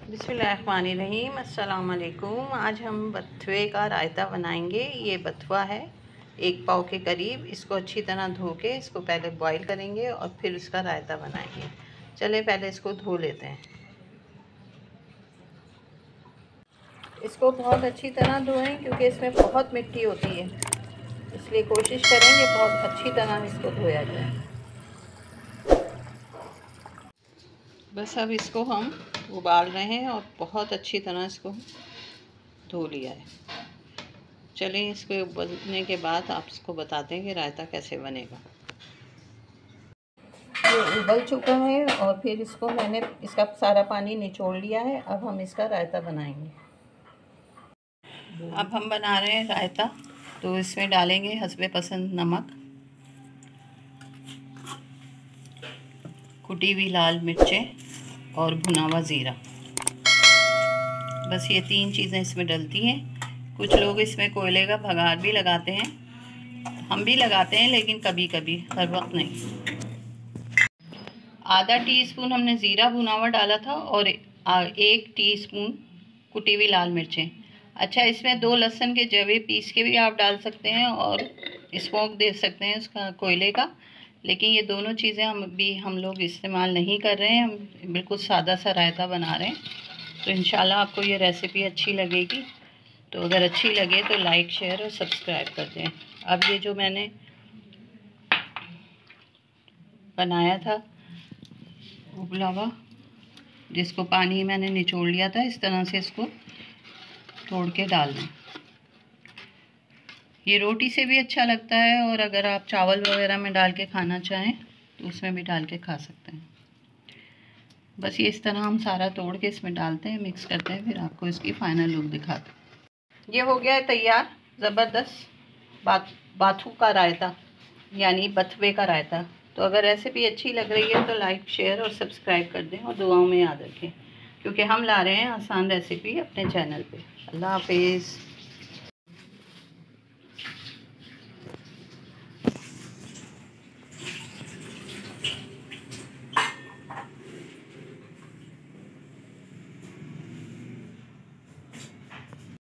बिस्मिल्लाहिर्रहमानिर्रहीम। अस्सलाम वालेकुम। आज हम बथुए का रायता बनाएंगे। ये बथुआ है 1 पाव के करीब। इसको अच्छी तरह धो के इसको पहले बॉईल करेंगे और फिर इसका रायता बनाएंगे। चलें पहले इसको धो लेते हैं। इसको बहुत अच्छी तरह धोएं क्योंकि इसमें बहुत मिट्टी होती है, इसलिए कोशिश करेंगे बहुत अच्छी तरह इसको धोया जाए। बस अब इसको हम उबाल रहे हैं और बहुत अच्छी तरह इसको धो लिया है। चलिए इसको उबलने के बाद आपको बताते हैं कि रायता कैसे बनेगा। ये उबल चुका है और फिर इसको मैंने इसका सारा पानी निचोड़ लिया है। अब हम इसका रायता बनाएंगे। अब हम बना रहे हैं रायता, तो इसमें डालेंगे हस्बे पसंद नमक, कुटी हुई लाल मिर्चें और भुना हुआ ज़ीरा। बस ये 3 चीज़ें इसमें डलती हैं। कुछ लोग इसमें कोयले का भगार भी लगाते हैं, हम भी लगाते हैं, लेकिन कभी कभी, हर वक्त नहीं। आधा टीस्पून हमने ज़ीरा भुना हुआ डाला था और 1 टीस्पून कुटी हुई लाल मिर्चें। अच्छा, इसमें 2 लहसुन के जवे पीस के भी आप डाल सकते हैं और स्मोक दे सकते हैं उसका, कोयले का। लेकिन ये दोनों चीज़ें हम लोग इस्तेमाल नहीं कर रहे हैं। हम बिल्कुल सादा सा रायता बना रहे हैं। तो इंशाल्लाह आपको ये रेसिपी अच्छी लगेगी। तो अगर अच्छी लगे तो लाइक, शेयर और सब्सक्राइब कर दें। अब ये जो मैंने बनाया था उबला हुआ, जिसको पानी मैंने निचोड़ लिया था, इस तरह से इसको तोड़ के डाल दें। ये रोटी से भी अच्छा लगता है और अगर आप चावल वगैरह में डाल के खाना चाहें तो उसमें भी डाल के खा सकते हैं। बस ये इस तरह हम सारा तोड़ के इसमें डालते हैं, मिक्स करते हैं, फिर आपको इसकी फाइनल लुक दिखाते हैं। ये हो गया है तैयार ज़बरदस्त बाथू का रायता, यानी बथुए का रायता। तो अगर रेसिपी अच्छी लग रही है तो लाइक, शेयर और सब्सक्राइब कर दें और दुआओं में याद रखें, क्योंकि हम ला रहे हैं आसान रेसिपी अपने चैनल पे। अल्लाह हाफिज़।